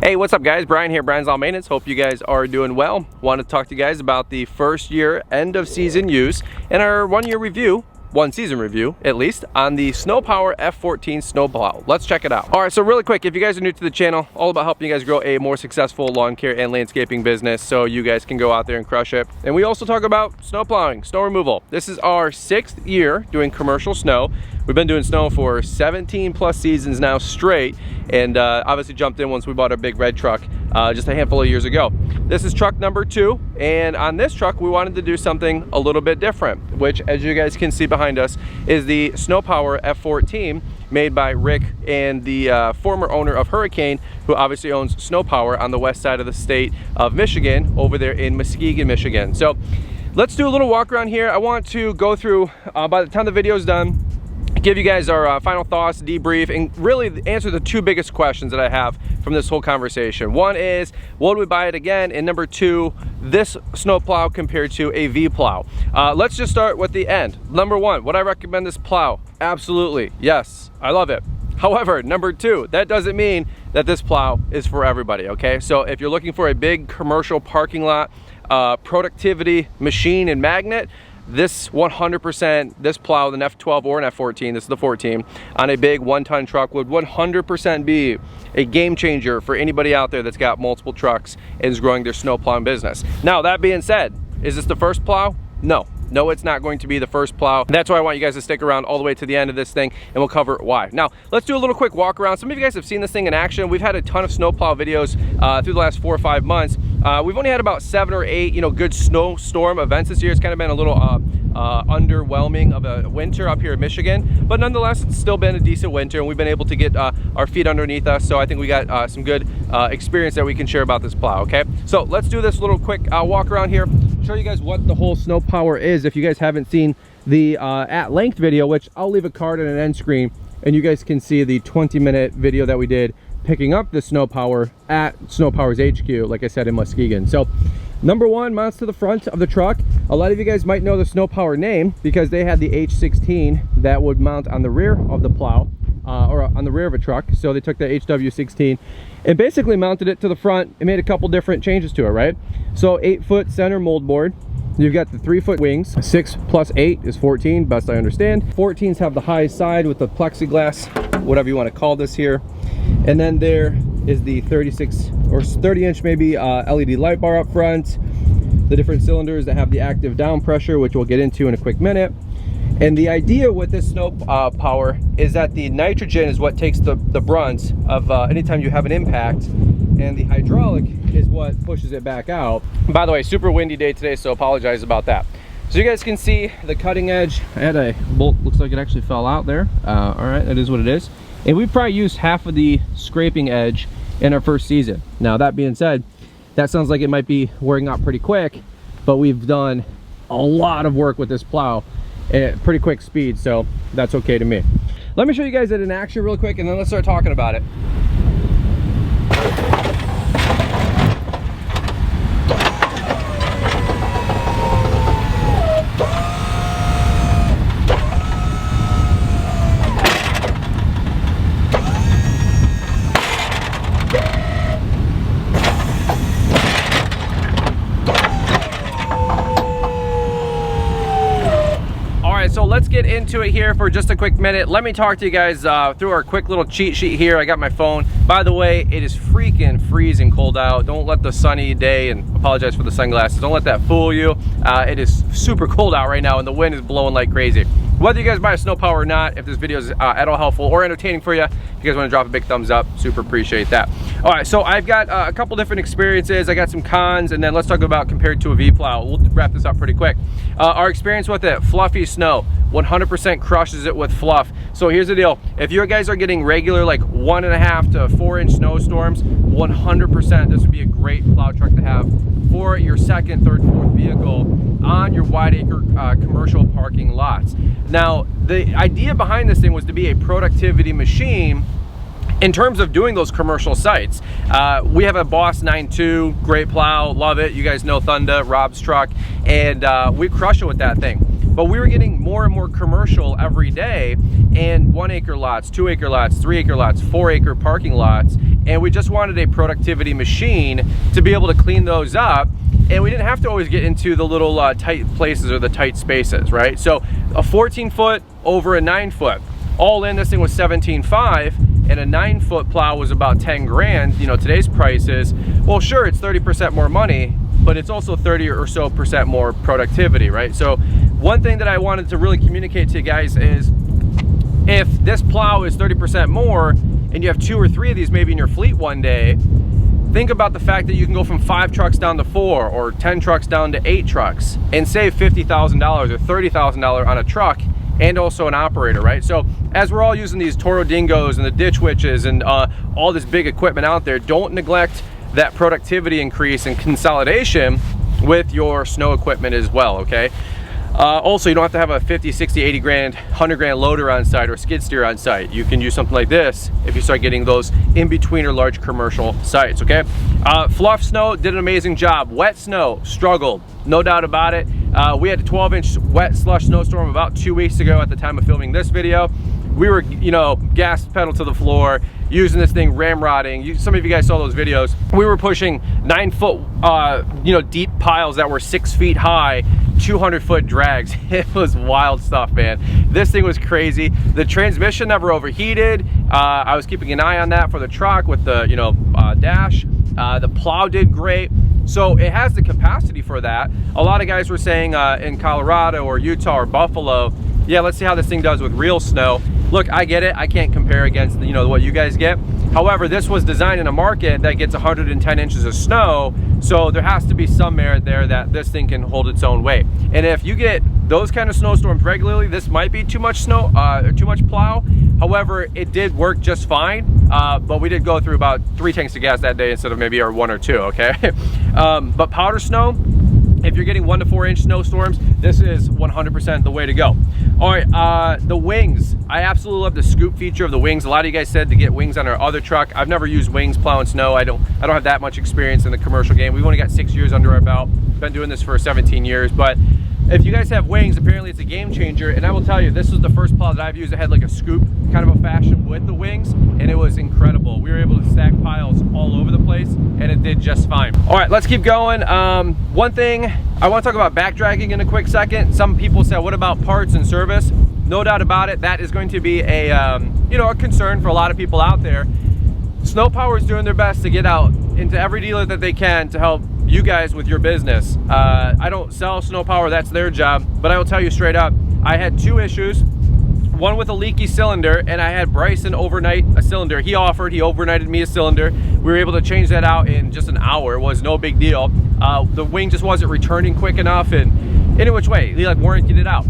Hey, what's up guys? Brian here, Brian's Lawn Maintenance. Hope you guys are doing well. Want to talk to you guys about the first year end of season use and our one season review at least, on the SnoPower F14 snowplow. Let's check it out. All right, so really quick, if you guys are new to the channel, all about helping you guys grow a more successful lawn care and landscaping business so you guys can go out there and crush it. And we also talk about snow plowing, snow removal. This is our 6th year doing commercial snow. We've been doing snow for 17 plus seasons now straight, and obviously jumped in once we bought our big red truck just a handful of years ago. This is truck number 2, and on this truck we wanted to do something a little bit different, which, as you guys can see behind us, is the SnoPower F14 made by Rick and the former owner of Hurricane, who obviously owns SnoPower on the west side of the state of Michigan, over there in Muskegon, Michigan. So let's do a little walk around here. I want to go through, by the time the video is done, give you guys our final thoughts, debrief, and really answer the 2 biggest questions that I have from this whole conversation. One is, would we buy it again? And number 2, this snowplow compared to a V plow. Let's just start with the end. Number 1, would I recommend this plow? Absolutely, yes, I love it. However, number 2, that doesn't mean that this plow is for everybody, okay? So if you're looking for a big commercial parking lot, productivity machine and magnet, this 100%, this plow, an F12 or an F14, this is the 14, on a big 1-ton truck would 100% be a game changer for anybody out there that's got multiple trucks and is growing their snow plowing business. Now, that being said, is this the first plow? No, it's not going to be the first plow. That's why I want you guys to stick around all the way to the end of this thing, and we'll cover why. Now, let's do a little quick walk around. Some of you guys have seen this thing in action. We've had a ton of snowplow videos through the last 4 or 5 months. We've only had about 7 or 8, good snowstorm events this year. It's kind of been a little underwhelming of a winter up here in Michigan, but nonetheless, it's still been a decent winter, and we've been able to get our feet underneath us. So I think we got some good experience that we can share about this plow. Okay, so let's do this little quick walk around here, show you guys what the whole SnoPower is. If you guys haven't seen the at length video, which I'll leave a card and an end screen, and you guys can see the 20-minute video that we did picking up the SnoPower at SnoPower's HQ, like I said, in Muskegon. So number 1 mounts to the front of the truck. A lot of you guys might know the SnoPower name because they had the H16 that would mount on the rear of the plow, or on the rear of a truck. So they took the HW16 and basically mounted it to the front and made a couple different changes to it, right? So 8-foot center mold board. You've got the 3-foot wings. 6 plus 8 is 14, best I understand. 14s have the high side with the plexiglass, whatever you want to call this here. And then there is the 36 or 30-inch maybe LED light bar up front. The different cylinders that have the active down pressure, which we'll get into in a quick minute. And the idea with this SnoPower is that the nitrogen is what takes the brunt of anytime you have an impact, and the hydraulic is what pushes it back out. By the way, super windy day today, so apologize about that. So you guys can see the cutting edge. I had a bolt, looks like it actually fell out there. All right, that is what it is. And we probably used half of the scraping edge in our first season. Now, that being said, that sounds like it might be wearing out pretty quick, but we've done a lot of work with this plow at pretty quick speed, so that's okay to me. Let me show you guys it in action real quick, and then let's start talking about it. So let's get into it here for just a quick minute. Let me talk to you guys through our quick little cheat sheet here. I got my phone. By the way, it is freaking freezing cold out. Don't let the sunny day, and apologize for the sunglasses, don't let that fool you. It is super cold out right now, and the wind is blowing like crazy. Whether you guys buy a SnoPower or not, if this video is at all helpful or entertaining for you, if you guys want to drop a big thumbs up, super appreciate that. All right, so I've got a couple different experiences. I got some cons, and then let's talk about compared to a V plow. We'll wrap this up pretty quick. Our experience with it, fluffy snow, 100% crushes it with fluff. So here's the deal. If you guys are getting regular like 1.5 to 4-inch snowstorms, 100% this would be a great plow truck to have for your second, third, fourth vehicle on your wide acre commercial parking lots. Now, the idea behind this thing was to be a productivity machine in terms of doing those commercial sites. We have a Boss 9.2, great plow, love it. You guys know Thunder, Rob's truck, and we crush it with that thing. But we were getting more and more commercial every day, and 1 acre lots, 2 acre lots, 3 acre lots, 4 acre parking lots, and we just wanted a productivity machine to be able to clean those up. And we didn't have to always get into the little tight places or the tight spaces, right? So a 14-foot over a 9-foot. All in, this thing was $17,500, and a 9-foot plow was about 10 grand. You know, today's price is, well, sure, it's 30% more money, but it's also 30 or so percent more productivity, right? So one thing that I wanted to really communicate to you guys is, if this plow is 30% more and you have 2 or 3 of these maybe in your fleet one day, think about the fact that you can go from 5 trucks down to 4 or 10 trucks down to 8 trucks and save $50,000 or $30,000 on a truck and also an operator, right? So as we're all using these Toro Dingos and the Ditch Witches and all this big equipment out there, don't neglect that productivity increase and consolidation with your snow equipment as well, okay? Also, you don't have to have a 50, 60, 80 grand, 100 grand loader on site or skid steer on site. You can use something like this if you start getting those in between or large commercial sites, okay? Fluff snow did an amazing job. Wet snow struggled, no doubt about it. We had a 12-inch wet slush snowstorm about 2 weeks ago at the time of filming this video. We were, you know, gas pedal to the floor, using this thing ramrodding. Some of you guys saw those videos. We were pushing 9-foot, you know, deep piles that were 6 feet high, 200-foot drags. It was wild stuff, man. This thing was crazy. The transmission never overheated. I was keeping an eye on that for the truck with the, you know, dash. The plow did great. So it has the capacity for that. A lot of guys were saying in Colorado or Utah or Buffalo, yeah, let's see how this thing does with real snow. Look, I get it. I can't compare against, you know, what you guys get. However, this was designed in a market that gets 110 inches of snow, so there has to be some merit there that this thing can hold its own weight. And if you get those kind of snowstorms regularly, this might be too much snow, too much plow. However, it did work just fine, but we did go through about 3 tanks of gas that day instead of maybe our 1 or 2, okay? But powder snow, if you're getting 1 to 4 inch snowstorms, this is 100% the way to go. All right, the wings. I absolutely love the scoop feature of the wings. A lot of you guys said to get wings on our other truck. I've never used wings plowing snow. I don't have that much experience in the commercial game. We've only got 6 years under our belt. Been doing this for 17 years, but if you guys have wings, apparently it's a game changer. And I will tell you, this was the first plow that I've used that had like a scoop kind of a fashion with the wings, and it was incredible. We were able to stack piles all over the place, and it did just fine. All right, let's keep going. One thing, I want to talk about back dragging in a quick second. Some people said, what about parts and service? No doubt about it, that is going to be a you know, a concern for a lot of people out there. SnoPower is doing their best to get out into every dealer that they can to help you guys with your business. I don't sell SnoPower, that's their job, but I will tell you straight up, I had 2 issues. One with a leaky cylinder, and I had Bryce overnight a cylinder. He overnighted me a cylinder. We were able to change that out in just an hour. It was no big deal. The wing just wasn't returning quick enough, and in which way, he like warranted it out.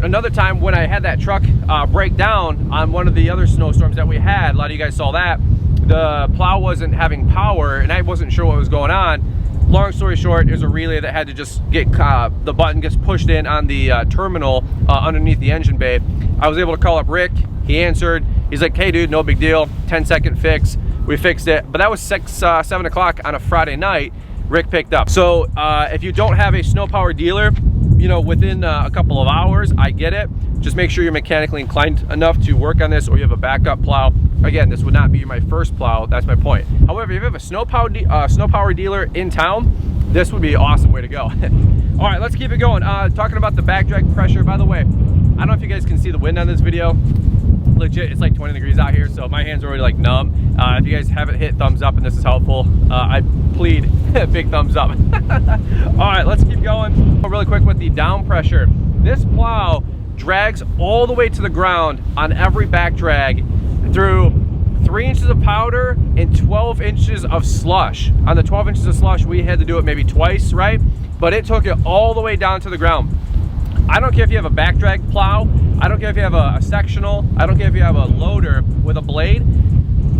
Another time when I had that truck break down on one of the other snowstorms that we had, a lot of you guys saw that, the plow wasn't having power, and I wasn't sure what was going on. Long story short, there's a relay that had to just get, the button gets pushed in on the terminal underneath the engine bay. I was able to call up Rick. He answered. He's like, hey dude, no big deal, 10-second fix. We fixed it, but that was 7 o'clock on a Friday night. Rick picked up. So if you don't have a SnoPower dealer, you know, within a couple of hours, I get it. Just make sure you're mechanically inclined enough to work on this, or you have a backup plow. Again, this would not be my first plow, that's my point. However, if you have a SnoPower dealer in town, this would be an awesome way to go. All right, let's keep it going. Talking about the back drag pressure, by the way, I don't know if you guys can see the wind on this video. Legit, it's like 20 degrees out here, so my hands are already like numb. If you guys haven't hit thumbs up and this is helpful, I plead big thumbs up. All right, let's keep going. Really quick with the down pressure. This plow drags all the way to the ground on every back drag through 3 inches of powder and 12 inches of slush. On the 12 inches of slush, we had to do it maybe twice, right? But it took it all the way down to the ground. I don't care if you have a back drag plow, I don't care if you have a sectional, I don't care if you have a loader with a blade.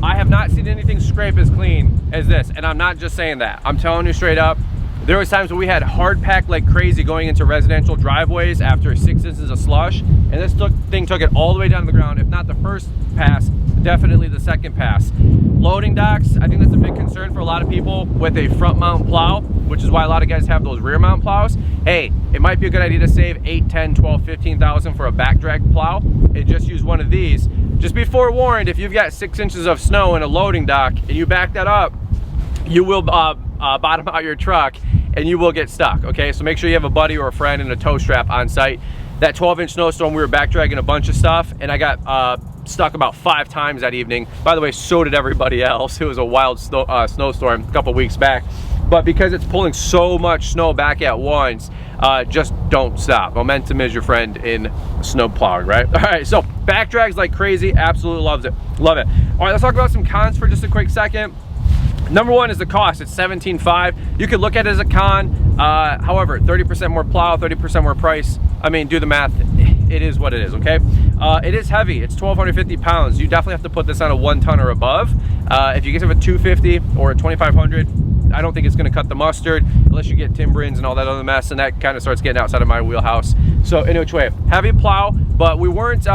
I have not seen anything scrape as clean as this, and I'm not just saying that. I'm telling you straight up, there was times when we had hard packed like crazy going into residential driveways after 6 inches of slush, and this thing took it all the way down to the ground. If not the first pass, definitely the second pass. Loading docks, I think that's a big concern for a lot of people with a front mount plow, which is why a lot of guys have those rear mount plows. Hey, it might be a good idea to save 8, 10, 12, 15,000 for a back drag plow and just use one of these. Just be forewarned, if you've got 6 inches of snow in a loading dock and you back that up, you will bottom out your truck and you will get stuck, okay? So make sure you have a buddy or a friend and a tow strap on site. That 12-inch snowstorm, we were back dragging a bunch of stuff and I got stuck about 5 times that evening. By the way, so did everybody else. It was a wild snowstorm a couple weeks back. But because it's pulling so much snow back at once, just don't stop. Momentum is your friend in snow plowing, right? All right, so back drags like crazy, absolutely loves it, love it. All right, let's talk about some cons for just a quick second. Number one is the cost. It's $17,500. You could look at it as a con. However, 30% more plow, 30% more price. I mean, do the math. It is what it is, okay? It is heavy. It's 1,250 pounds. You definitely have to put this on a 1 ton or above. If you get it a 250 or a 2,500, I don't think it's going to cut the mustard unless you get timbrins and all that other mess, and that kind of starts getting outside of my wheelhouse. So in which way, heavy plow, but we weren't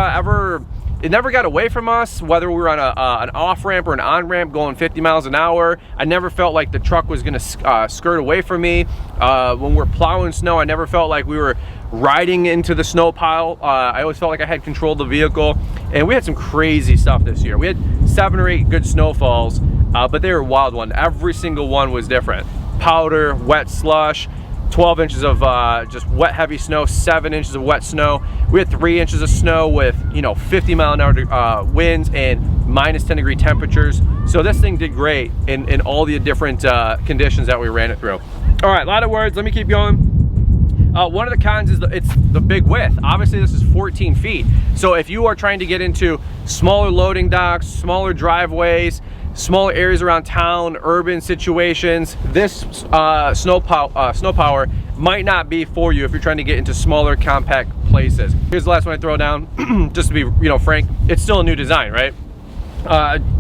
it never got away from us, whether we were on an off-ramp or an on-ramp going 50 miles an hour. I never felt like the truck was gonna skirt away from me. When we're plowing snow, I never felt like we were riding into the snow pile. I always felt like I had control of the vehicle. And we had some crazy stuff this year. We had 7 or 8 good snowfalls, but they were a wild one. Every single one was different. Powder, wet slush, 12 inches of just wet heavy snow, 7 inches of wet snow. We had 3 inches of snow with 50-mile-an-hour winds and minus 10-degree temperatures. So this thing did great in all the different conditions that we ran it through. All right, a lot of words, let me keep going. One of the cons is it's the big width. Obviously this is 14 feet. So if you are trying to get into smaller loading docks, smaller driveways, smaller areas around town, urban situations, this SnoPower might not be for you if you're trying to get into smaller, compact places. Here's the last one I throw down, just to be frank, it's still a new design, right?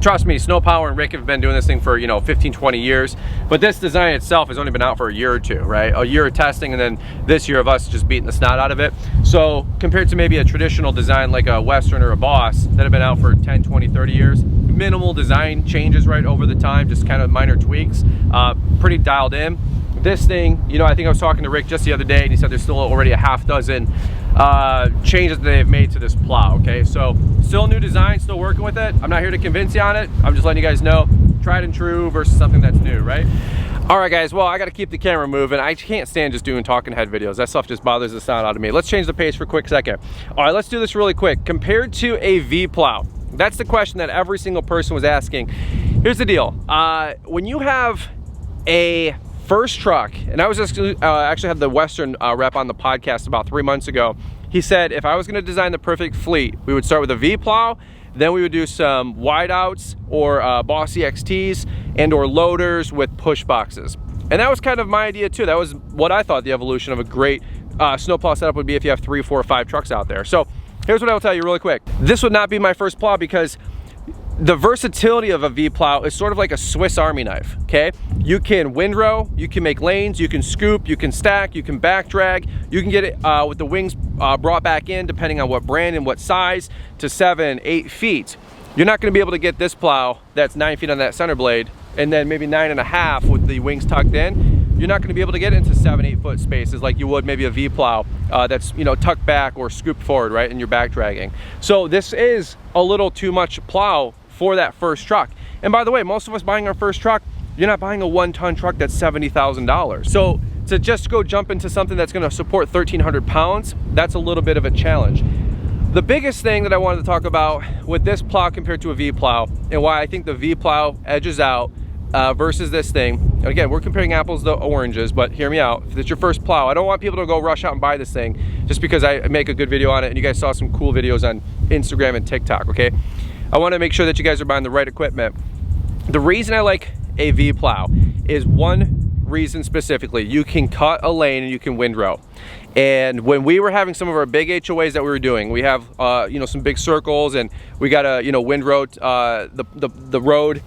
Trust me, SnoPower and Rick have been doing this thing for 15, 20 years, but this design itself has only been out for a year or two, right? A year of testing and then this year of us just beating the snot out of it. So compared to maybe a traditional design like a Western or a Boss that have been out for 10, 20, 30 years, minimal design changes right over the time, just kind of minor tweaks, pretty dialed in. This thing, I think I was talking to Rick just the other day and he said there's still already a half dozen changes that they've made to this plow, okay? So still a new design, still working with it. I'm not here to convince you on it. I'm just letting you guys know, tried and true versus something that's new, right? All right, guys, well, I got to keep the camera moving. I can't stand just doing talking head videos. That stuff just bothers the sound out of me. Let's change the pace for a quick second. All right, let's do this really quick. Compared to a V plow, that's the question that every single person was asking. Here's the deal. When you have a first truck, and I was just actually had the Western rep on the podcast about 3 months ago. He said if I was going to design the perfect fleet, we would start with a V plow, then we would do some wideouts or Boss EXTs and or loaders with push boxes. And that was kind of my idea too. That was what I thought the evolution of a great snowplow setup would be if you have 3, 4, 5 trucks out there. So here's what I will tell you really quick. This would not be my first plow because the versatility of a V plow is sort of like a Swiss Army knife, okay? You can windrow, you can make lanes, you can scoop, you can stack, you can back drag, you can get it with the wings brought back in, depending on what brand and what size, to 7, 8 feet. You're not gonna be able to get this plow that's 9 feet on that center blade, and then maybe 9.5 with the wings tucked in. You're not gonna be able to get into 7, 8 foot spaces like you would maybe a V plow that's tucked back or scooped forward, right, and you're back dragging. So this is a little too much plow for that first truck. And by the way, most of us buying our first truck, you're not buying a 1-ton truck that's $70,000. So to just go jump into something that's gonna support 1,300 pounds, that's a little bit of a challenge. The biggest thing that I wanted to talk about with this plow compared to a V plow, and why I think the V plow edges out versus this thing, and again, we're comparing apples to oranges, but hear me out. If it's your first plow, I don't want people to go rush out and buy this thing just because I make a good video on it and you guys saw some cool videos on Instagram and TikTok, okay? I want to make sure that you guys are buying the right equipment. The reason I like a V plow is one reason specifically. You can cut a lane and you can windrow. And when we were having some of our big HOAs that we were doing, we have some big circles and we got to windrow the road.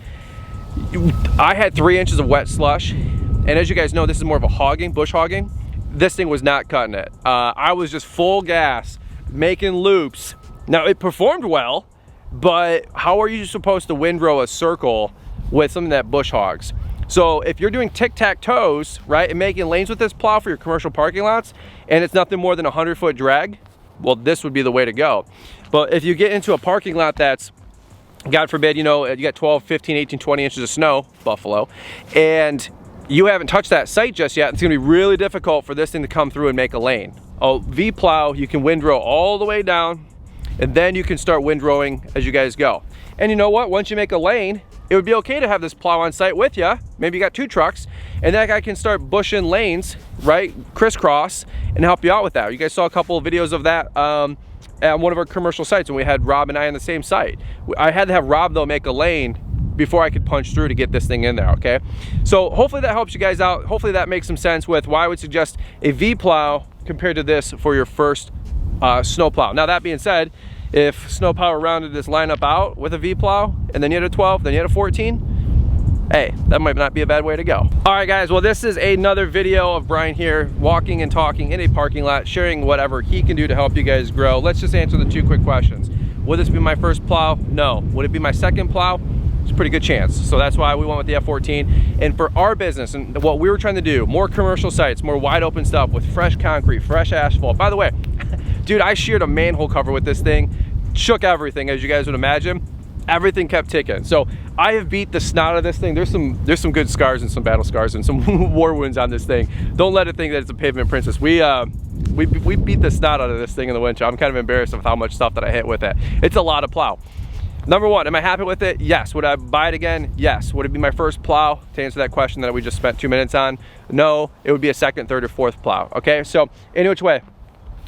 I had 3 inches of wet slush, and as you guys know, this is more of a bush hogging. This thing was not cutting it. I was just full gas making loops. Now it performed well. but how are you supposed to windrow a circle with something that bush hogs? So if you're doing tic-tac-toes, right, and making lanes with this plow for your commercial parking lots, and it's nothing more than a 100-foot drag, well, this would be the way to go. But if you get into a parking lot that's, God forbid, you know, you got 12, 15, 18, 20 inches of snow, Buffalo, and you haven't touched that site just yet, it's gonna be really difficult for this thing to come through and make a lane. A V-plow, you can windrow all the way down, and then you can start windrowing as you guys go. And you know what, once you make a lane, it would be okay to have this plow on site with you. Maybe you got 2 trucks, and that guy can start bushing lanes, right, crisscross, and help you out with that. You guys saw a couple of videos of that at one of our commercial sites when we had Rob and I on the same site. I had to have Rob though make a lane before I could punch through to get this thing in there, okay? So hopefully that helps you guys out. Hopefully that makes some sense with why I would suggest a V-plow compared to this for your first snowplow. Now that being said, if SnoPower rounded this lineup out with a V-plow, and then you had a 12, then you had a 14, hey, that might not be a bad way to go. All right, guys, well, this is another video of Brian here walking and talking in a parking lot, sharing whatever he can do to help you guys grow. Let's just answer the 2 quick questions. Would this be my first plow? No. Would it be my second plow? It's a pretty good chance. So that's why we went with the F14. And for our business and what we were trying to do, more commercial sites, more wide open stuff with fresh concrete, fresh asphalt. By the way, dude, I sheared a manhole cover with this thing, shook everything, as you guys would imagine. Everything kept ticking. So I have beat the snot of this thing. There's some good scars and some battle scars and some war wounds on this thing. Don't let it think that it's a pavement princess. We beat the snot out of this thing in the winter. I'm kind of embarrassed of how much stuff that I hit with it. It's a lot of plow. Number 1, am I happy with it? Yes. Would I buy it again? Yes. Would it be my first plow? To answer that question that we just spent 2 minutes on, no. It would be a second, third, or fourth plow. Okay, so any which way.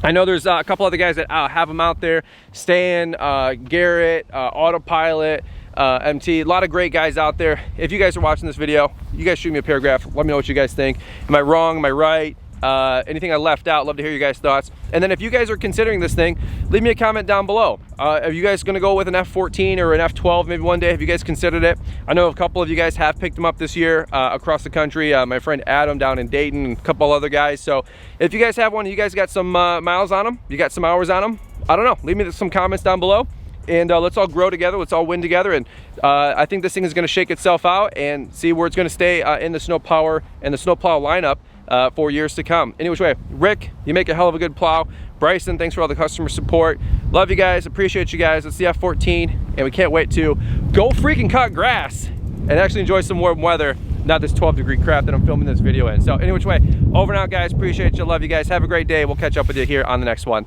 I know there's a couple other guys that have them out there. Stan, Garrett, Autopilot, MT, a lot of great guys out there. If you guys are watching this video, you guys shoot me a paragraph. Let me know what you guys think. Am I wrong? Am I right? Anything I left out, love to hear you guys' thoughts. And then if you guys are considering this thing, leave me a comment down below. Are you guys gonna go with an F14 or an F12 maybe one day? Have you guys considered it? I know a couple of you guys have picked them up this year across the country. My friend Adam down in Dayton and a couple other guys. So if you guys have one, you guys got some miles on them, you got some hours on them, I don't know, leave me some comments down below. And let's all grow together, let's all win together, and I think this thing is gonna shake itself out and see where it's gonna stay in the SnoPower and the snowplow lineup for years to come. Anyways, Rick, you make a hell of a good plow. Bryson, thanks for all the customer support. Love you guys, appreciate you guys. It's the F14, and we can't wait to go freaking cut grass and actually enjoy some warm weather, not this 12-degree crap that I'm filming this video in. So anyways, over and out, guys. Appreciate you, love you guys. Have a great day. We'll catch up with you here on the next one.